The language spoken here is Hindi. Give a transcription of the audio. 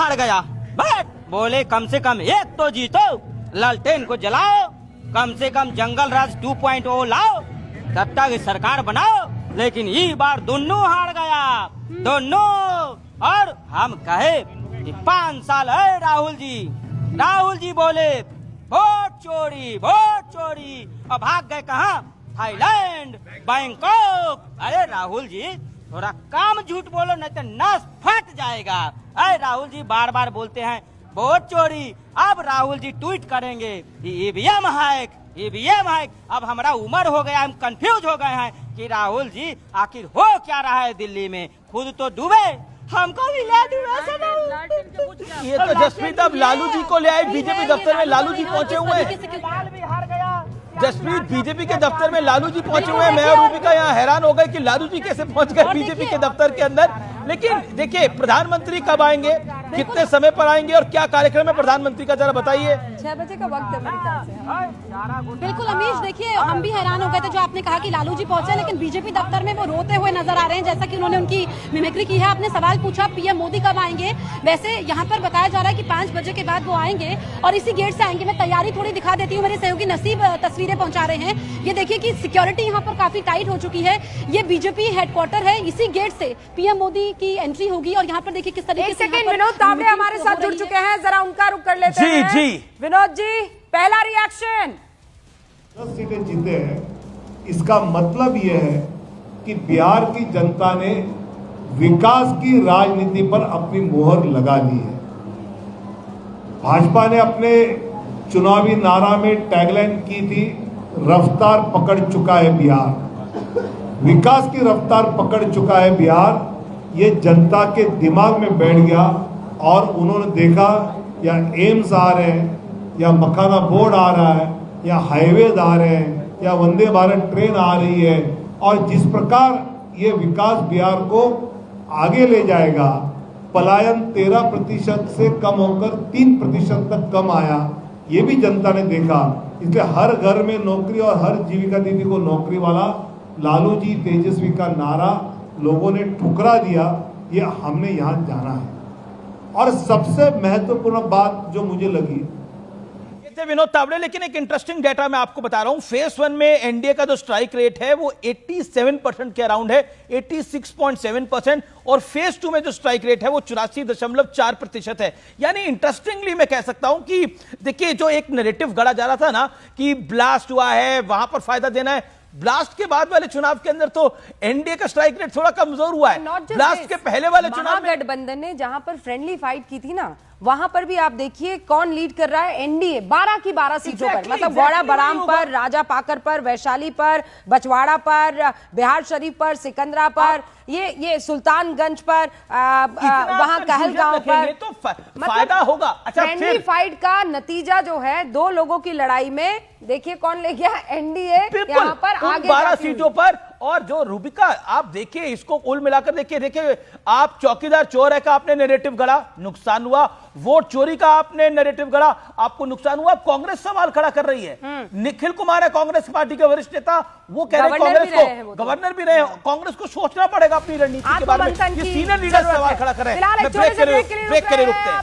हार गया। बट बोले कम से कम एक तो जीतो, लालटेन को जलाओ, कम से कम जंगल राज 2.0 लाओ, तब तक सरकार बनाओ। लेकिन ये बार दोनों हार गया, दोनों। और हम कहे कि 5 साल है राहुल जी बोले वोट चोरी और भाग गए कहाँ? Thailand, Bangkok. अरे राहुल जी थोड़ा काम झूठ बोलो, नहीं तो नस फट जाएगा। अरे राहुल जी बार बार बोलते हैं वोट चोरी। अब राहुल जी ट्वीट करेंगे ईवीएम हैक। अब हमारा उम्र हो गया, हम कंफ्यूज हो गए हैं कि राहुल जी आखिर हो क्या रहा है दिल्ली में। खुद तो डूबे, हमको भी ले डूबे। ये तो जसप्रीत अब लालू जी को ले आए बीजेपी दफ्तर में। लालू जी पहुंचे हुए हैं, जसप्रीत बीजेपी के दफ्तर में लालू जी पहुंचे हुए हैं। मैं और रूबिका यहाँ हैरान हो गए कि लालू जी कैसे पहुंच गए बीजेपी के दफ्तर के अंदर। लेकिन देखिए प्रधानमंत्री कब आएंगे, कितने समय पर आएंगे और क्या कार्यक्रम है प्रधानमंत्री का, जरा बताइए। 6 बजे का वक्त है मेरे ख्याल से। बिल्कुल अमीश, देखिए हम भी हैरान हो गए थे जो आपने कहा कि लालू जी पहुंचे, लेकिन बीजेपी दफ्तर में वो रोते हुए नजर आ रहे हैं, जैसा कि उन्होंने उनकी मिमिक्री की है। आपने सवाल पूछा पीएम मोदी कब आएंगे, वैसे यहाँ पर बताया जा रहा है कि 5 बजे के बाद वो आएंगे और इसी गेट से आएंगे। मैं तैयारी थोड़ी दिखा देती हूँ, मेरे सहयोगी नसीब तस्वीरें पहुंचा रहे हैं। ये देखिए कि सिक्योरिटी यहाँ पर काफी टाइट हो चुकी है। ये बीजेपी हेडक्वार्टर है, इसी गेट से पीएम मोदी की एंट्री होगी। और यहाँ पर देखिए किस तरीके से विनोद तावड़े हमारे साथ जुड़ चुके हैं, जरा उनका रुख कर लेते हैं। जी विनोद जी, पहला रिएक्शन। 10 सीटें जीते हैं, इसका मतलब यह है कि बिहार की जनता ने विकास की राजनीति पर अपनी मोहर लगा ली है। भाजपा ने अपने चुनावी नारा में टैगलाइन की थी, रफ्तार पकड़ चुका है बिहार। विकास की रफ्तार पकड़ चुका है बिहार, ये जनता के दिमाग में बैठ गया। और उन्होंने देखा या एम्स आ रहे हैं, या मखाना बोर्ड आ रहा है, या हाईवेज आ रहे हैं, या वंदे भारत ट्रेन आ रही है, और जिस प्रकार ये विकास बिहार को आगे ले जाएगा, पलायन 13% से कम होकर 3% तक कम आया, ये भी जनता ने देखा। इसलिए हर घर में नौकरी और हर जीविका दीदी को नौकरी वाला लालू जी तेजस्वी का नारा लोगों ने ठुकरा दिया। ये हमने यहाँ जाना है। और सबसे महत्वपूर्ण बात जो मुझे लगी, विनोद तावड़े, लेकिन एक इंटरेस्टिंग डेटा मैं आपको बता रहा हूं। फेज 1 में एनडीए का जो स्ट्राइक रेट है वो 87% के अराउंड है, 86.7%। और फेज 2 में जो स्ट्राइक रेट है वो 84.4% है। यानी इंटरेस्टिंगली मैं कह सकता हूं कि देखिए जो एक नैरेटिव गढ़ा जा रहा था ना कि ब्लास्ट हुआ है, वहां पर फायदा देना है, ब्लास्ट के बाद वाले चुनाव के अंदर तो एनडीए का स्ट्राइक रेट थोड़ा कमजोर हुआ है। ब्लास्ट के पहले वाले चुनाव में गठबंधन ने जहां पर फ्रेंडली फाइट की थी ना, वहां पर भी आप देखिए कौन लीड कर रहा है, एनडीए 12 की 12 सीटों पर। मतलब गौड़ा बराम पर, राजा पाकर पर, वैशाली पर, बछवाड़ा पर, बिहार शरीफ पर, सिकंदरा पर, ये सुल्तानगंज पर, वहां कहलगांव पर, तो फायदा होगा। अच्छा, फ्रेंडली फाइट का नतीजा जो है 2 लोगों की लड़ाई में देखिए कौन ले गया, एनडीए यहाँ पर आगे 12 सीटों पर। और जो रूबिका आप देखिए, इसको कुल मिलाकर देखिए आप चौकीदार चोर है का आपने नैरेटिव गढ़ा, नुकसान हुआ। वोट चोरी का आपने नैरेटिव गढ़ा, आपको नुकसान हुआ। कांग्रेस सवाल खड़ा कर रही है। निखिल कुमार है कांग्रेस पार्टी के वरिष्ठ नेता, वो कह रहे हैं कांग्रेस को गवर्नर भी रहे, कांग्रेस को सोचना पड़ेगा अपनी रणनीति के बारे में। ये सीनियर लीडर सवाल खड़ा कर रहे हैं। ब्रेक के लिए रुकते हैं।